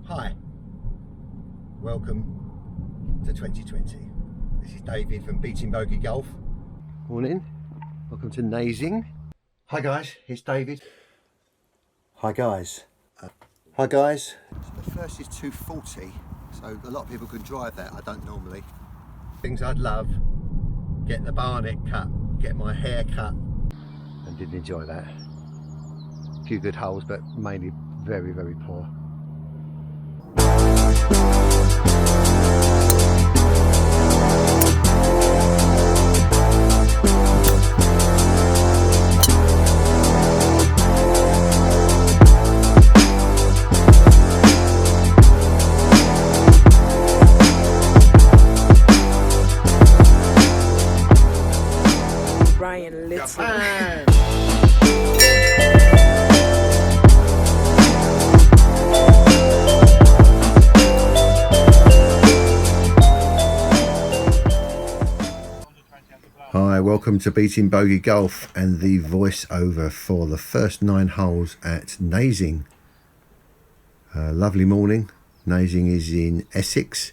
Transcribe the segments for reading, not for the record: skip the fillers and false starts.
Hi, welcome to 2020. This is David from Beating Bogey Golf. Morning, welcome to Nazeing. Hi guys, it's David. Hi guys. Hi guys. So the first is 240, so a lot of people can drive that. I don't normally. Things I'd love, get the barnet cut, get my hair cut, and didn't enjoy that. A few good holes, but mainly very, very poor. Hi, welcome to Beating Bogey Golf and the voiceover for the first 9 holes at Nazeing. Lovely morning. Nazeing is in Essex,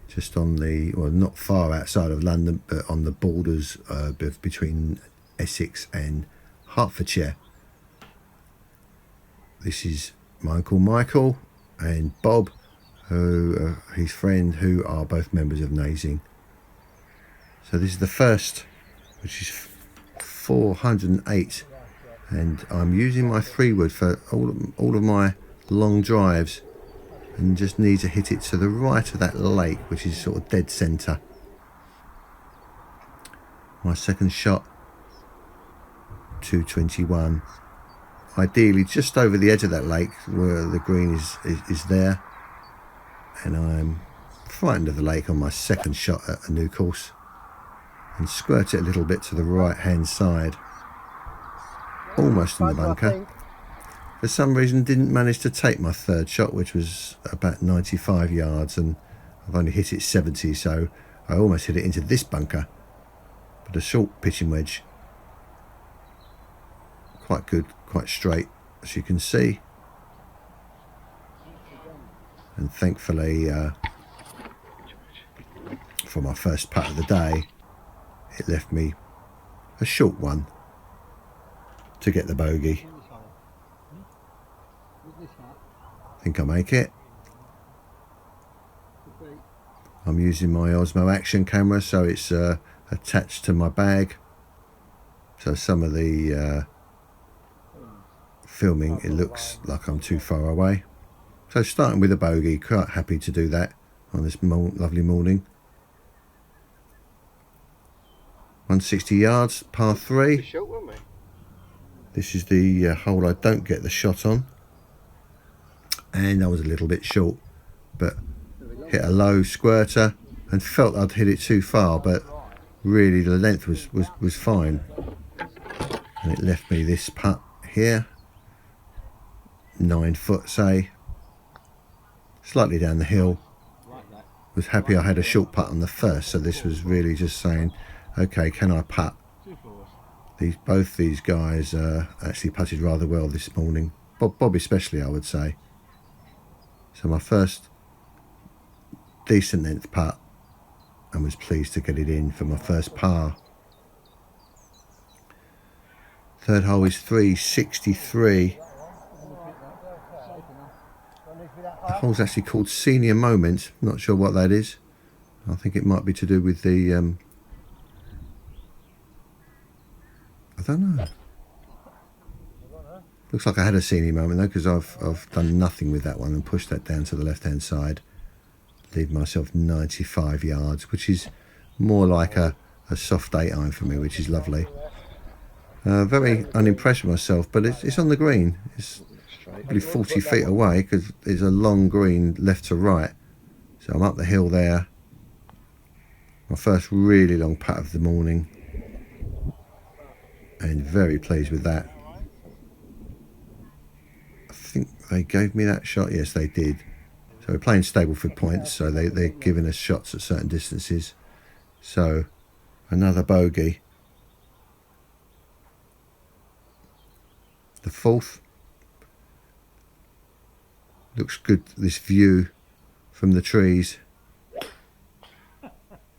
just on the, well, not far outside of London, but on the borders between Essex and Hertfordshire. This is my Uncle Michael and Bob, who his friend, who are both members of Nazeing. So this is the first, which is 408, and I'm using my 3-wood for all of my long drives, and just need to hit it to the right of that lake, which is sort of dead centre. My second shot, 221, ideally just over the edge of that lake where the green is there, and I'm frightened of the lake on my second shot at a new course, and squirt it a little bit to the right hand side, almost in the bunker. For some reason didn't manage to take my third shot, which was about 95 yards, and I've only hit it 70, so I almost hit it into this bunker. But a short pitching wedge, quite good, quite straight, as you can see, and thankfully for my first putt of the day, it left me a short one to get the bogey. I think I make it. I'm using my Osmo action camera, so it's attached to my bag, so some of the filming, it looks like I'm too far away. So starting with a bogey, quite happy to do that on this lovely morning. 160 yards, par 3. This is the hole I don't get the shot on, and I was a little bit short, but hit a low squirter and felt I'd hit it too far, but really the length was fine, and it left me this putt here, 9 foot say, slightly down the hill. Was happy I had a short putt on the first, so this was really just saying, okay, can I putt? Both these guys actually putted rather well this morning. Bob especially, I would say. So my first decent length putt, and was pleased to get it in for my first par. Third hole is 363. The hole's actually called Senior Moment. Not sure what that is. I think it might be to do with the I don't know. Looks like I had a senior moment though, because I've done nothing with that one and pushed that down to the left hand side. Leave myself 95 yards, which is more like a soft 8-iron for me, which is lovely. Very unimpressed with myself, but it's on the green. It's probably 40 feet away because it's a long green left to right. So I'm up the hill there. My first really long putt of the morning, and very pleased with that. I think they gave me that shot. Yes, they did. So we're playing Stableford points, so they're giving us shots at certain distances. So another bogey. The fourth. Looks good, this view from the trees.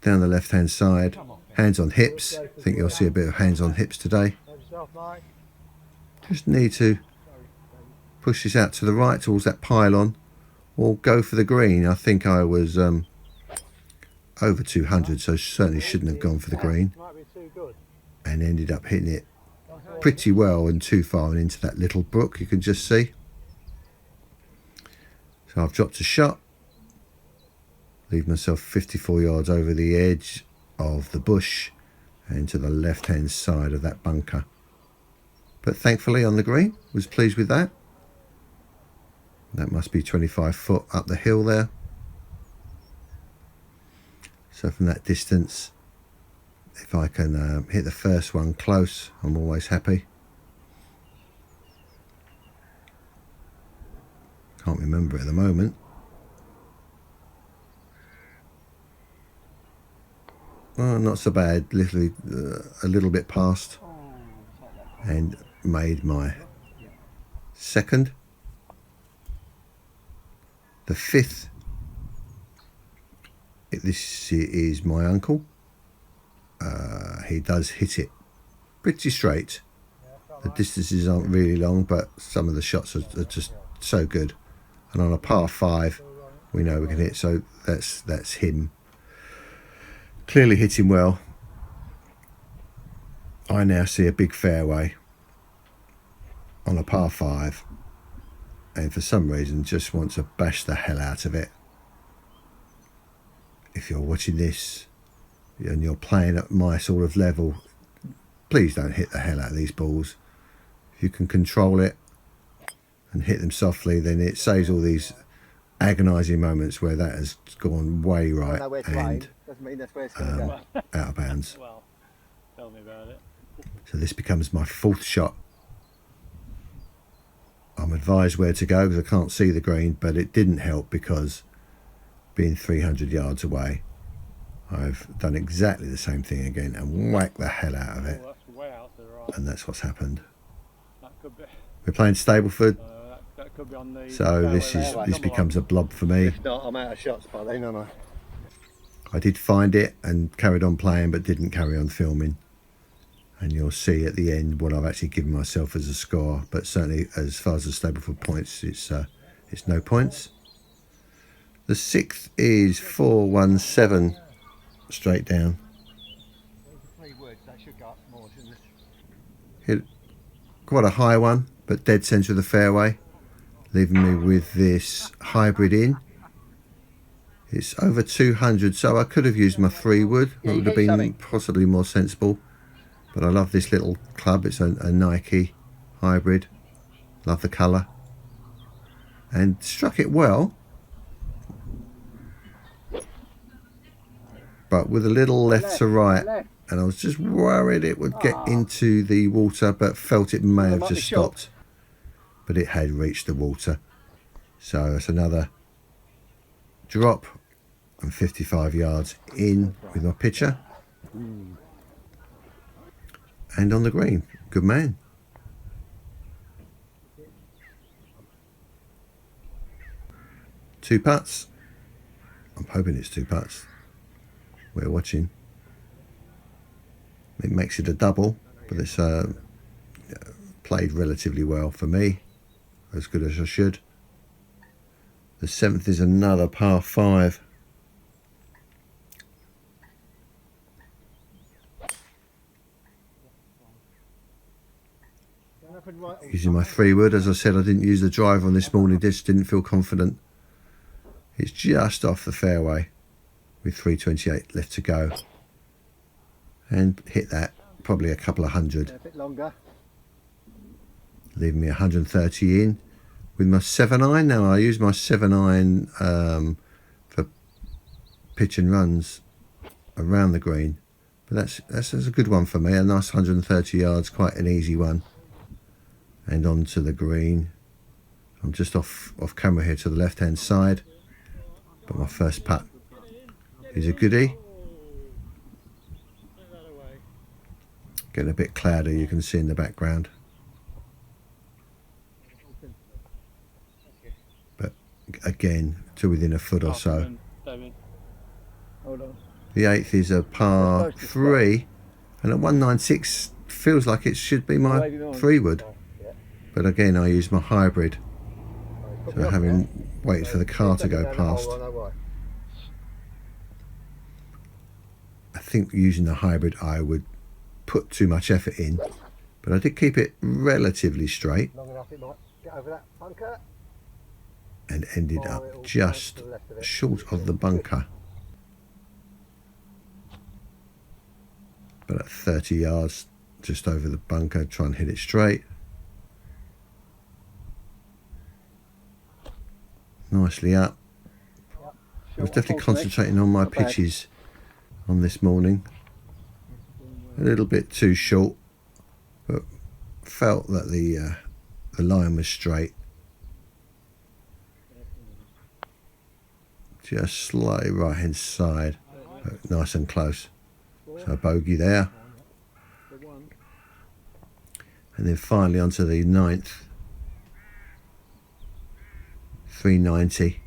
Down the left hand side, hands on hips. I think you'll see a bit of hands on hips today. Just need to push this out to the right towards that pylon, or go for the green. I think I was over 200, so certainly shouldn't have gone for the green, and ended up hitting it pretty well and too far and into that little brook you can just see. So I've dropped a shot, leave myself 54 yards over the edge of the bush and to the left hand side of that bunker. But thankfully on the green, was pleased with that. That must be 25 foot up the hill there. So from that distance, if I can hit the first one close, I'm always happy. Can't remember at the moment. Well, not so bad, literally a little bit past, and made my second. The fifth, this is my uncle. He does hit it pretty straight. The distances aren't really long, but some of the shots are just so good. And on a par 5, we know we can hit, so that's him. Clearly hitting well. I now see a big fairway on a par 5, and for some reason just want to bash the hell out of it. If you're watching this and you're playing at my sort of level, please don't hit the hell out of these balls. If you can control it and hit them softly, then it saves all these agonising moments where that has gone way right and out of bounds. Well, tell me about it. So this becomes my 4th shot. I'm advised where to go because I can't see the green, but it didn't help because being 300 yards away, I've done exactly the same thing again and whacked the hell out of it. Oh, that's way out to the right. And that's what's happened. That could be. We're playing Stableford, That could be on the so this becomes a blob for me. If not, I'm out of shots by then, aren't I? I did find it and carried on playing, but didn't carry on filming. And you'll see at the end what I've actually given myself as a score. But certainly, as far as the Stableford points, it's no points. The 6th is 417 straight down. Hit quite a high one, but dead centre of the fairway, leaving me with this hybrid in. It's over 200, so I could have used my 3-wood. It would have been possibly more sensible. But I love this little club. It's a Nike hybrid. Love the colour. And struck it well. But with a little left to right. And I was just worried it would get into the water, but felt it may have just stopped. But it had reached the water. So it's another drop and 55 yards in with my pitcher. And on the green. Good man. Two putts. I'm hoping it's 2 putts. We're watching. It makes it a double, but it's played relatively well for me. As good as I should. The 7th is another par 5. Using my 3-wood. As I said, I didn't use the driver on this morning. Just didn't feel confident. It's just off the fairway with 328 left to go. And hit that probably a couple of hundred. A bit longer. Leaving me 130 in with my 7-iron. Now I use my 7-iron for pitch and runs around the green. But that's a good one for me. A nice 130 yards, quite an easy one. And onto the green. I'm just off camera here to the left hand side. But my first putt is a goodie. Getting a bit cloudy, you can see in the background. But again to within a foot or so. Afternoon, David. Hold on. The 8th is a par 3, and at 196 feels like it should be my 3-wood. But again, I use my hybrid, so having waited for the car to go past, I think using the hybrid I would put too much effort in, but I did keep it relatively straight and ended up just short of the bunker, but at 30 yards just over the bunker. Try and hit it straight. Nicely up. I was definitely concentrating on my pitches on this morning. A little bit too short, but felt that the line was straight. Just slightly right hand side, but nice and close. So bogey there. And then finally onto the 9th. 390.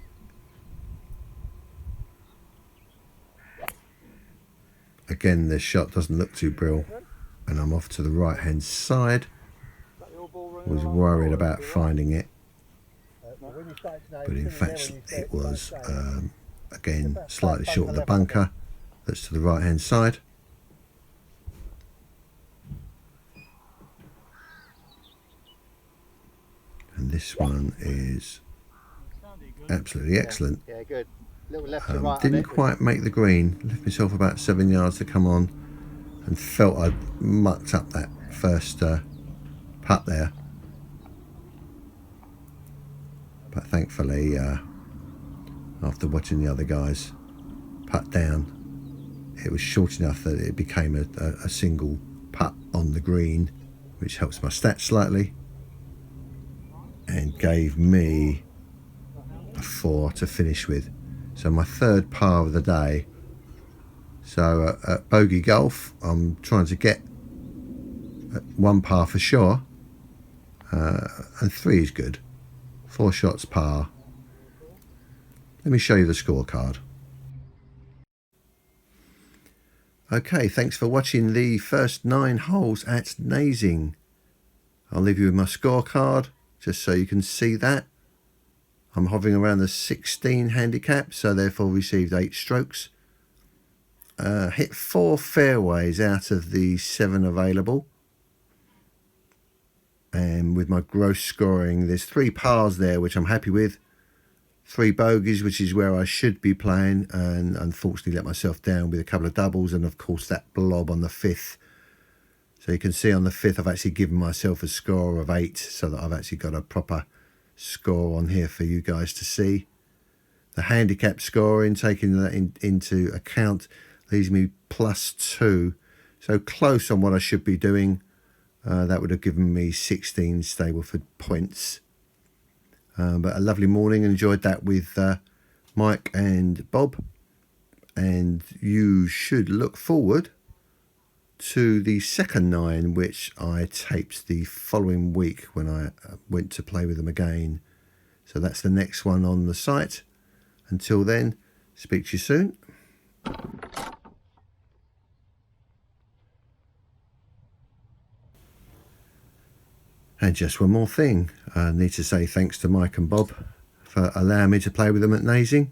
Again, this shot doesn't look too brilliant, and I'm off to the right hand side. Was worried about finding it, but in fact it was again slightly short of the bunker. That's to the right hand side. And this one is absolutely excellent. Yeah, good. Little left to right. Didn't quite make the green. Left myself about 7 yards to come on, and felt I'd mucked up that first putt there. But thankfully, after watching the other guys putt down, it was short enough that it became a single putt on the green, which helps my stats slightly, and gave me a 4 to finish with. So my 3rd par of the day. So at Bogey Golf, I'm trying to get 1 par for sure, and 3 is good. 4 shots par. Let me show you the scorecard. Okay, thanks for watching the first 9 holes at Nazeing. I'll leave you with my scorecard just so you can see that. I'm hovering around the 16 handicap, so therefore received 8 strokes. Hit 4 fairways out of the 7 available. And with my gross scoring, there's 3 pars there, which I'm happy with. 3 bogeys, which is where I should be playing, and unfortunately let myself down with a couple of doubles, and of course that blob on the 5th. So you can see on the 5th I've actually given myself a score of 8, so that I've actually got a proper score on here for you guys to see. The handicap scoring, taking that into account, leaves me +2, so close on what I should be doing. That would have given me 16 Stableford points. But a lovely morning. Enjoyed that with Mike and Bob, and you should look forward to the second 9, which I taped the following week when I went to play with them again. So that's the next one on the site. Until then, speak to you soon. And just one more thing, I need to say thanks to Mike and Bob for allowing me to play with them at Nazeing.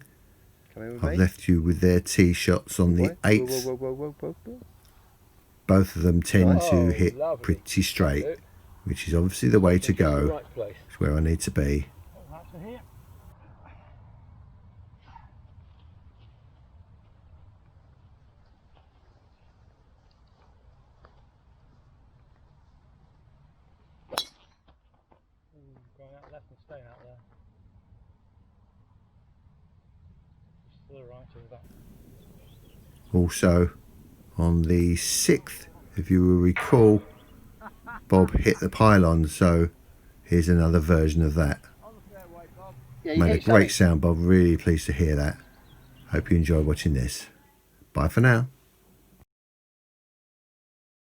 I've left you with their tee shots on the 8th. Both of them tend to hit pretty straight, which is obviously the way to go. It's where I need to be. Going out left and staying out there. Just to the right of that. Also, on the 6th, if you will recall, Bob hit the pylon, so here's another version of that. Made a great sound, Bob. Really pleased to hear that. Hope you enjoy watching this. Bye for now.